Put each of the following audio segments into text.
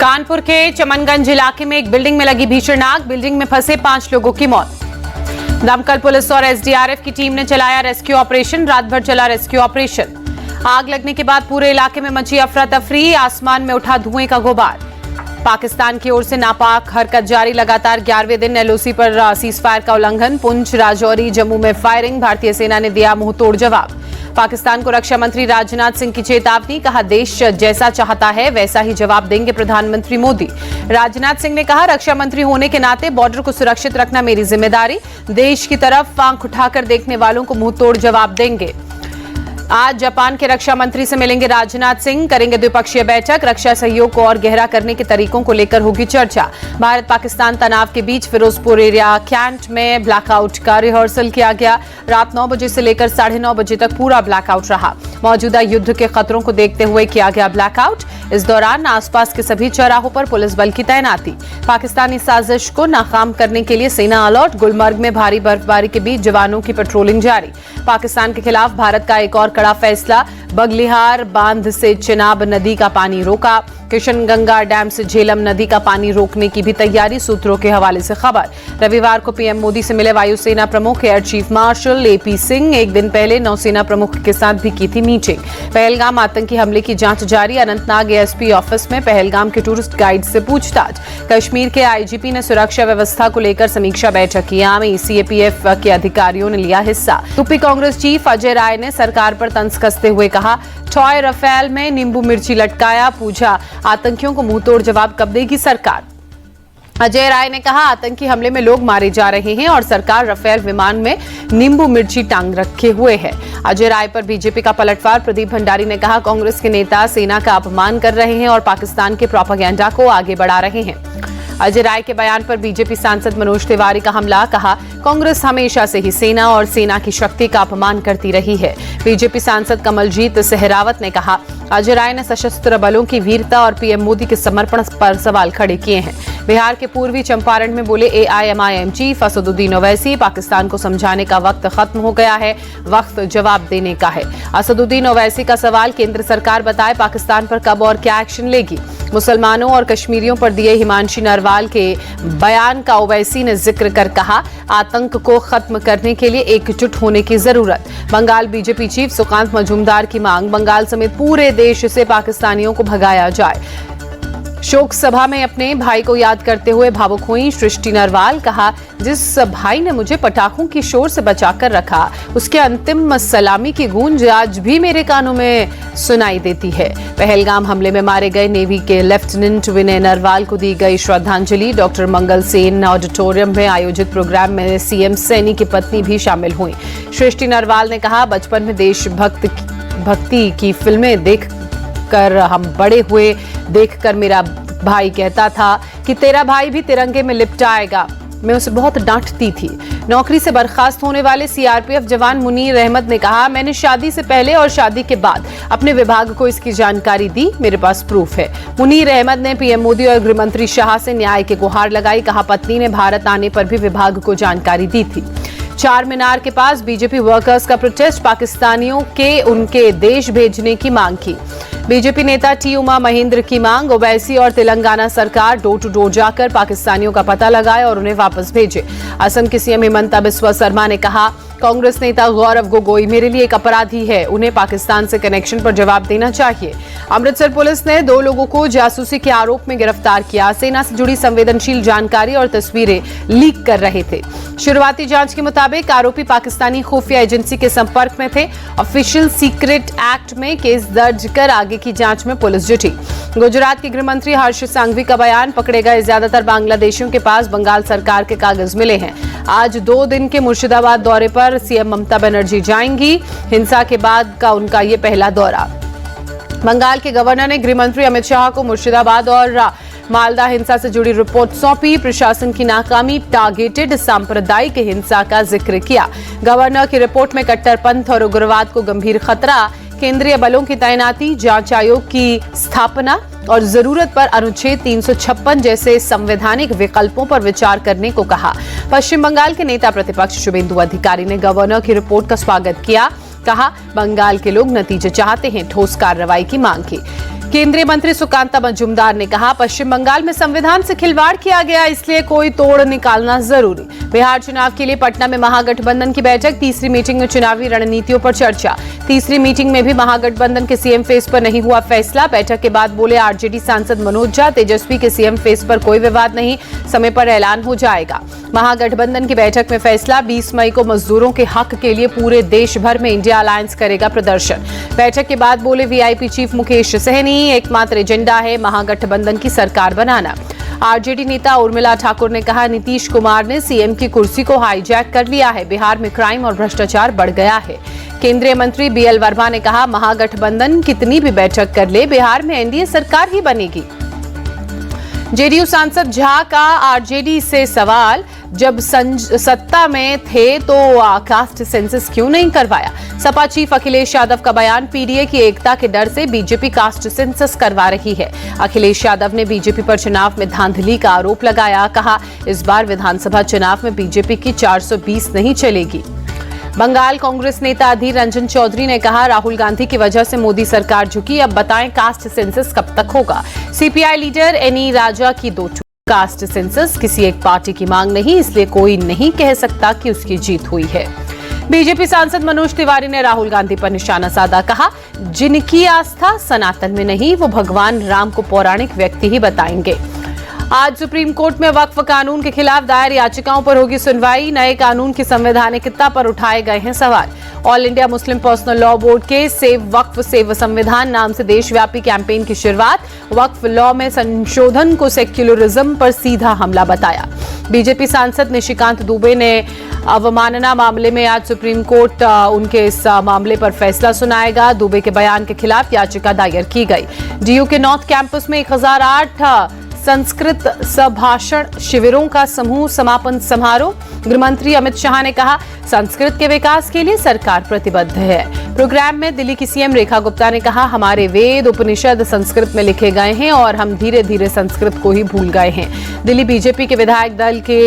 कानपुर के चमनगंज इलाके में एक बिल्डिंग में लगी भीषण आग। बिल्डिंग में फंसे 5 लोगों की मौत। दमकल पुलिस और एसडीआरएफ की टीम ने चलाया रेस्क्यू ऑपरेशन। रात भर चला रेस्क्यू ऑपरेशन। आग लगने के बाद पूरे इलाके में मची अफरा तफरी। आसमान में उठा धुएं का गुबार। पाकिस्तान की ओर से नापाक हरकत जारी। लगातार 11वें दिन एलओसी पर सीजफायर का उल्लंघन। पुंछ, राजौरी, जम्मू में फायरिंग। भारतीय सेना ने दिया मुंहतोड़ जवाब। पाकिस्तान को रक्षा मंत्री राजनाथ सिंह की चेतावनी। कहा, देश जैसा चाहता है वैसा ही जवाब देंगे प्रधानमंत्री मोदी। राजनाथ सिंह ने कहा, रक्षा मंत्री होने के नाते बॉर्डर को सुरक्षित रखना मेरी जिम्मेदारी। देश की तरफ आंख उठाकर देखने वालों को मुंहतोड़ जवाब देंगे। आज जापान के रक्षा मंत्री से मिलेंगे राजनाथ सिंह। करेंगे द्विपक्षीय बैठक। रक्षा सहयोग को और गहरा करने के तरीकों को लेकर होगी चर्चा। भारत पाकिस्तान तनाव के बीच फिरोजपुर एरिया कैंट में ब्लैकआउट का रिहर्सल किया गया। रात 9 बजे से लेकर 9:30 बजे तक पूरा ब्लैकआउट रहा। मौजूदा युद्ध के खतरों को देखते हुए किया गया ब्लैकआउट। इस दौरान आसपास के सभी चौराहों पर पुलिस बल की तैनाती। पाकिस्तानी साजिश को नाकाम करने के लिए सेना अलर्ट। गुलमर्ग में भारी बर्फबारी के बीच जवानों की पेट्रोलिंग जारी। पाकिस्तान के खिलाफ भारत का एक और कड़ा फैसला। बगलिहार बांध से चिनाब नदी का पानी रोका। किशनगंगा डैम से झेलम नदी का पानी रोकने की भी तैयारी। सूत्रों के हवाले से खबर। रविवार को पीएम मोदी से मिले वायुसेना प्रमुख air chief marshal AP Singh. एक दिन पहले नौसेना प्रमुख के साथ भी की थी मीटिंग। पहलगाम आतंकी हमले की जांच जारी। अनंतनाग एएसपी ऑफिस में पहलगाम के टूरिस्ट गाइड से पूछताछ। कश्मीर के आईजीपी ने सुरक्षा व्यवस्था को लेकर समीक्षा बैठक की। आर्मी सीएपीएफ के अधिकारियों ने लिया हिस्सा। यूपी कांग्रेस चीफ अजय राय ने सरकार पर तंज कसते हुए कहा, टॉय रफेल में नींबू मिर्ची लटकाया। पूछा, आतंकियों को मुंहतोड़ जवाब कब देगी सरकार। अजय राय ने कहा, आतंकी हमले में लोग मारे जा रहे हैं और सरकार रफेल विमान में नींबू मिर्ची टांग रखे हुए है। अजय राय पर बीजेपी का पलटवार। प्रदीप भंडारी ने कहा, कांग्रेस के नेता सेना का अपमान कर रहे हैं और पाकिस्तान के प्रोपेगेंडा को आगे बढ़ा रहे हैं। अजय राय के बयान पर बीजेपी सांसद मनोज तिवारी का हमला। कहा, कांग्रेस हमेशा से ही सेना और सेना की शक्ति का अपमान करती रही है। बीजेपी सांसद कमलजीत सहरावत ने कहा, अजय राय ने सशस्त्र बलों की वीरता और पीएम मोदी के समर्पण पर सवाल खड़े किए हैं। बिहार के पूर्वी चंपारण में बोले एआईएमआईएम चीफ असदुद्दीन ओवैसी, पाकिस्तान को समझाने का वक्त खत्म हो गया है, वक्त जवाब देने का है। असदुद्दीन ओवैसी का सवाल, केंद्र सरकार बताए पाकिस्तान पर कब और क्या एक्शन लेगी। मुसलमानों और कश्मीरियों पर दिए हिमांशी नरवाल के बयान का ओवैसी ने जिक्र कर कहा, आतंक को खत्म करने के लिए एकजुट होने की जरूरत। बंगाल बीजेपी चीफ सुकांत मजूमदार की मांग, बंगाल समेत पूरे देश से पाकिस्तानियों को भगाया जाए। शोक सभा में अपने भाई को याद करते हुए भावुक हुई सृष्टि नरवाल। कहा, जिस भाई ने मुझे पटाखों की शोर से बचाकर रखा, उसके अंतिम सलामी की गूंज आज भी मेरे कानों में सुनाई देती है। पहलगाम हमले में मारे गए नेवी के लेफ्टिनेंट विनय नरवाल को दी गई श्रद्धांजलि। डॉक्टर मंगल सेन ऑडिटोरियम में आयोजित प्रोग्राम में सीएम सैनी की पत्नी भी शामिल हुई। सृष्टि नरवाल ने कहा, बचपन में देशभक्ति की फिल्में देखकर हम बड़े हुए। देखकर मेरा भाई कहता था कि तेरा भाई भी तिरंगे में लिपट आएगा। मैं उसे बहुत डांटती थी। नौकरी से बर्खास्त होने वाले सीआरपीएफ जवान मुनीर अहमद ने कहा, मैंने शादी से पहले और शादी के बाद अपने विभाग को इसकी जानकारी दी। मेरे पास प्रूफ है। मुनीर अहमद ने पीएम मोदी और गृह मंत्री शाह से न्याय की गुहार लगाई। कहा, पत्नी ने भारत आने पर भी विभाग को जानकारी दी थी। चार मीनार के पास बीजेपी वर्कर्स का प्रोटेस्ट, पाकिस्तानियों के उनके देश भेजने की मांग की। बीजेपी नेता टी उमा महेंद्र की मांग, ओवैसी और तेलंगाना सरकार डोर टू डोर जाकर पाकिस्तानियों का पता लगाए और उन्हें वापस भेजे। असम के सीएम हिमंता बिस्वा शर्मा ने कहा, कांग्रेस नेता गौरव गोगोई मेरे लिए एक अपराधी है, उन्हें पाकिस्तान से कनेक्शन पर जवाब देना चाहिए। अमृतसर पुलिस ने 2 लोगों को जासूसी के आरोप में गिरफ्तार किया। सेना से जुड़ी संवेदनशील जानकारी और तस्वीरें लीक कर रहे थे। शुरुआती जांच के मुताबिक आरोपी पाकिस्तानी खुफिया एजेंसी के संपर्क में थे। ऑफिशियल सीक्रेट एक्ट में केस दर्ज कर आगे की जांच में पुलिस जुटी। गुजरात के गृह मंत्री हर्ष सांघवी का बयान, पकड़े गए ज्यादातर बांग्लादेशियों के पास बंगाल सरकार के कागज मिले हैं। आज 2 दिन के मुर्शिदाबाद दौरे पर सीएम ममता बनर्जी जाएंगी। हिंसा के बाद का उनका ये पहला दौरा। बंगाल के गवर्नर ने गृह मंत्री अमित शाह को मुर्शिदाबाद और मालदा हिंसा से जुड़ी रिपोर्ट सौंपी। प्रशासन की नाकामी, टारगेटेड सांप्रदायिक हिंसा का जिक्र किया। गवर्नर की रिपोर्ट में कट्टरपंथ और उग्रवाद को गंभीर खतरा, केंद्रीय बलों की तैनाती, जांच आयोग की स्थापना और जरूरत पर अनुच्छेद 356 जैसे संवैधानिक विकल्पों पर विचार करने को कहा। पश्चिम बंगाल के नेता प्रतिपक्ष शुभेंदु अधिकारी ने गवर्नर की रिपोर्ट का स्वागत किया। कहा, बंगाल के लोग नतीजे चाहते हैं, ठोस कार्रवाई की मांग की। केंद्रीय मंत्री सुकांता मजूमदार ने कहा, पश्चिम बंगाल में संविधान से खिलवाड़ किया गया, इसलिए कोई तोड़ निकालना जरूरी। बिहार चुनाव के लिए पटना में महागठबंधन की बैठक, तीसरी मीटिंग में चुनावी रणनीतियों पर चर्चा। तीसरी मीटिंग में भी महागठबंधन के सीएम फेस पर नहीं हुआ फैसला। बैठक के बाद बोले आरजेडी सांसद मनोज झा, तेजस्वी के सीएम फेस पर कोई विवाद नहीं, समय पर ऐलान हो जाएगा। महागठबंधन की बैठक में फैसला, 20 मई को मजदूरों के हक के लिए पूरे देश भर में इंडिया अलायंस करेगा प्रदर्शन। बैठक के बाद बोले वीआईपी चीफ मुकेश सहनी, एकमात्र एजेंडा है महागठबंधन की सरकार बनाना। आरजेडी नेता उर्मिला ठाकुर ने कहा, नीतीश कुमार ने सीएम की कुर्सी को हाईजैक कर लिया है, बिहार में क्राइम और भ्रष्टाचार बढ़ गया है। केंद्रीय मंत्री बीएल वर्मा ने कहा, महागठबंधन कितनी भी बैठक कर ले, बिहार में एनडीए सरकार ही बनेगी। जेडीयू सांसद झा का आरजेडी से सवाल, जब सत्ता में थे तो कास्ट सेंसस क्यों नहीं करवाया। सपा चीफ अखिलेश यादव का बयान, पीडीए की एकता के डर से बीजेपी कास्ट सेंसस करवा रही है। अखिलेश यादव ने बीजेपी पर चुनाव में धांधली का आरोप लगाया, कहा इस बार विधानसभा चुनाव में बीजेपी की 420 नहीं चलेगी। बंगाल कांग्रेस नेता अधीर रंजन चौधरी ने कहा, राहुल गांधी की वजह से मोदी सरकार झुकी, अब बताएं कास्ट सेंसस कब तक होगा। सीपीआई लीडर एनी राजा की दो कास्ट सेंसस किसी एक पार्टी की मांग नहीं, इसलिए कोई नहीं कह सकता कि उसकी जीत हुई है। बीजेपी सांसद मनोज तिवारी ने राहुल गांधी पर निशाना साधा, कहा जिनकी आस्था सनातन में नहीं, वो भगवान राम को पौराणिक व्यक्ति ही बताएंगे। आज सुप्रीम कोर्ट में वक्फ कानून के खिलाफ दायर याचिकाओं पर होगी सुनवाई। नए कानून की संवैधानिकता पर उठाए गए हैं सवाल। All India Muslim personal law board के सेव वक्फ सेव संविधान नाम से देशव्यापी कैंपेन की शुरुआत। वक्फ लॉ में संशोधन को सेक्युलरिज्म पर सीधा हमला बताया। बीजेपी सांसद निशिकांत दुबे ने अवमानना मामले में आज सुप्रीम कोर्ट उनके इस मामले पर फैसला सुनाएगा। दुबे के बयान के खिलाफ याचिका दायर की गई। डीयू के नॉर्थ कैंपस में 1008 संस्कृत संभाषण शिविरों का समूह समापन समारोह। गृहमंत्री अमित शाह ने कहा, संस्कृत के विकास के लिए सरकार प्रतिबद्ध है। प्रोग्राम में दिल्ली की सीएम रेखा गुप्ता ने कहा, हमारे वेद उपनिषद संस्कृत में लिखे गए हैं और हम धीरे धीरे संस्कृत को ही भूल गए हैं। दिल्ली बीजेपी के विधायक दल के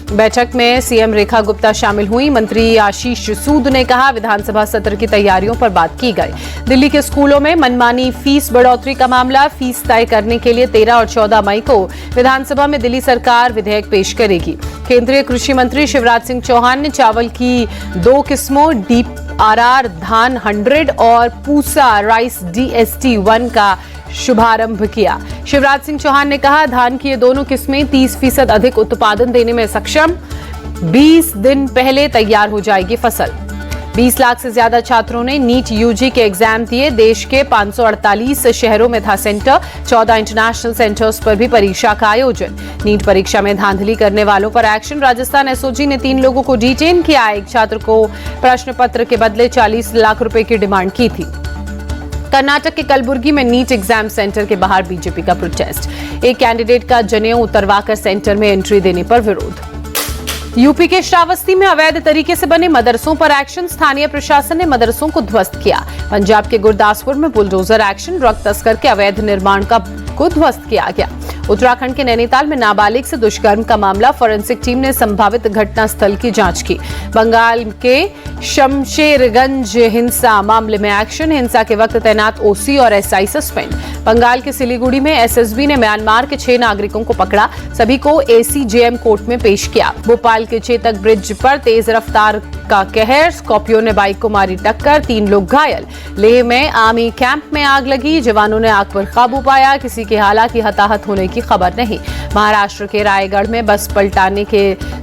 बैठक में सीएम रेखा गुप्ता शामिल हुई। मंत्री आशीष सूद ने कहा, विधानसभा सत्र की तैयारियों पर बात की गई। दिल्ली के स्कूलों में मनमानी फीस बढ़ोतरी का मामला, फीस तय करने के लिए 13 और 14 मई को विधानसभा में दिल्ली सरकार विधेयक पेश करेगी। केंद्रीय कृषि मंत्री शिवराज सिंह चौहान ने चावल की 2 किस्मों DRR धान 100 और पूसा राइस DST 1 का शुभारंभ किया। शिवराज सिंह चौहान ने कहा, धान की ये दोनों किस्में 30% अधिक उत्पादन देने में सक्षम, 20 दिन पहले तैयार हो जाएगी फसल। 20 लाख से ज्यादा छात्रों ने नीट यूजी के एग्जाम दिए। देश के 548 शहरों में था सेंटर। 14 इंटरनेशनल सेंटर्स पर भी परीक्षा का आयोजन। नीट परीक्षा में धांधली करने वालों पर एक्शन। राजस्थान एसओजी ने 3 लोगों को डिटेन किया। एक छात्र को प्रश्न पत्र के बदले 40 लाख रुपए की डिमांड की थी। कर्नाटक के कलबुर्गी में नीट एग्जाम सेंटर के बाहर बीजेपी का प्रोटेस्ट। एक कैंडिडेट का जनेऊ उतरवाकर सेंटर में एंट्री देने पर विरोध। यूपी के श्रावस्ती में अवैध तरीके से बने मदरसों पर एक्शन। स्थानीय प्रशासन ने मदरसों को ध्वस्त किया। पंजाब के गुरदासपुर में बुलडोजर एक्शन। ड्रग तस्कर के अवैध निर्माण को ध्वस्त किया गया। उत्तराखंड के नैनीताल में नाबालिग से दुष्कर्म का मामला। फॉरेंसिक टीम ने संभावित घटना स्थल की जांच की। बंगाल के शमशेरगंज हिंसा मामले में एक्शन। हिंसा के वक्त तैनात ओसी और एसआई सस्पेंड। बंगाल के सिलीगुड़ी में एसएसबी ने म्यांमार के 6 नागरिकों को पकड़ा। सभी को एसीजेएम कोर्ट में पेश किया। भोपाल के चेतक ब्रिज पर तेज रफ्तार का कहर। स्कॉर्पियो ने बाइक को मारी टक्कर, 3 लोग घायल। लेह में आर्मी कैंप में आग लगी। जवानों ने आग पर काबू पाया। किसी के हालांकि हताहत होने की खबर नहीं। महाराष्ट्र के रायगढ़ में बस पलटाने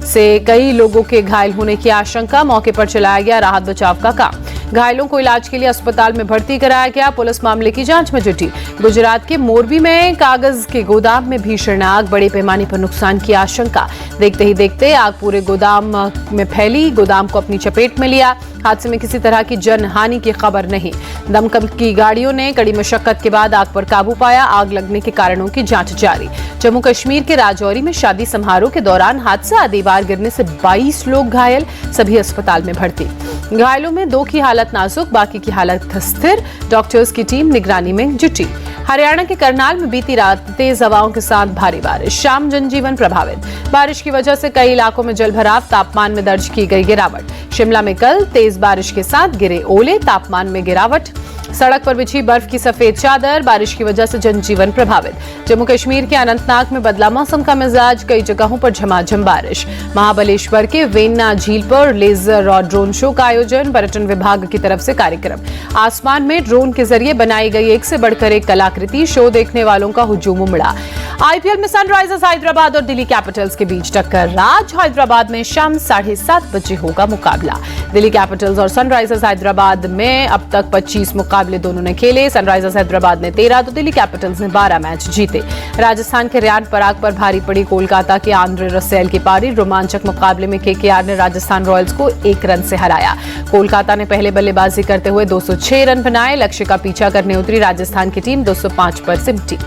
से कई लोगों के घायल होने की आशंका। मौके पर चलाया गया राहत बचाव का काम। घायलों को इलाज के लिए अस्पताल में भर्ती कराया गया। पुलिस मामले की जांच में जुटी। गुजरात के मोरबी में कागज के गोदाम में भीषण आग। बड़े पैमाने पर नुकसान की आशंका। देखते ही देखते आग पूरे गोदाम में फैली। गोदाम को अपनी चपेट में लिया। हादसे में किसी तरह की जनहानि की खबर नहीं। दमकल की गाड़ियों ने कड़ी मशक्कत के बाद आग पर काबू पाया। आग लगने के कारणों की जांच जारी। जम्मू कश्मीर के राजौरी में शादी समारोह के दौरान हादसा। दीवार गिरने से 22 लोग घायल, सभी अस्पताल में भर्ती। घायलों में 2 की हालत नाजुक, बाकी की हालत स्थिर। डॉक्टर्स की टीम निगरानी में जुटी। हरियाणा के करनाल में बीती रात तेज हवाओं के साथ भारी बारिश। शाम जनजीवन प्रभावित। बारिश की वजह से कई इलाकों में जलभराव। तापमान में दर्ज की गई गिरावट। शिमला में कल तेज बारिश के साथ गिरे ओले। तापमान में गिरावट। सड़क पर बिछी बर्फ की सफेद चादर, बारिश की वजह से जनजीवन प्रभावित। जम्मू कश्मीर के अनंतनाग में बदला मौसम का मिजाज, कई जगहों पर झमाझम बारिश। महाबलेश्वर के वेन्ना झील पर लेजर और ड्रोन शो का आयोजन, पर्यटन विभाग की तरफ से कार्यक्रम। आसमान में ड्रोन के जरिए बनाई गई एक से बढ़कर एक कलाकृति, शो देखने वालों का हुजूम उमड़ा। आईपीएल में सनराइजर्स हैदराबाद और दिल्ली कैपिटल्स के बीच टक्कर। आज हैदराबाद में शाम 7:30 बजे होगा मुकाबला। दिल्ली कैपिटल्स और सनराइजर्स हैदराबाद में अब तक 25 मुकाबले दोनों ने खेले। सनराइजर्स हैदराबाद ने 13 तो दिल्ली कैपिटल्स ने 12 मैच जीते। राजस्थान के रियान पराग पर भारी पड़ी कोलकाता के आंद्रे रसेल की पारी। रोमांचक मुकाबले में केकेआर ने राजस्थान रॉयल्स को 1 रन से हराया। कोलकाता ने पहले बल्लेबाजी करते हुए 206 रन बनाए। लक्ष्य का पीछा करने उतरी राजस्थान की टीम 205 पर सिमटी।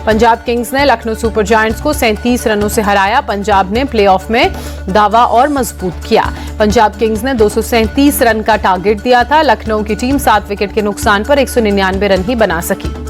पंजाब किंग्स ने लखनऊ सुपर जायंट्स को 37 रनों से हराया। पंजाब ने प्लेऑफ में दावा और मजबूत किया। पंजाब किंग्स ने 237 रन का टारगेट दिया था। लखनऊ की टीम 7 विकेट के नुकसान पर 199 रन ही बना सकी।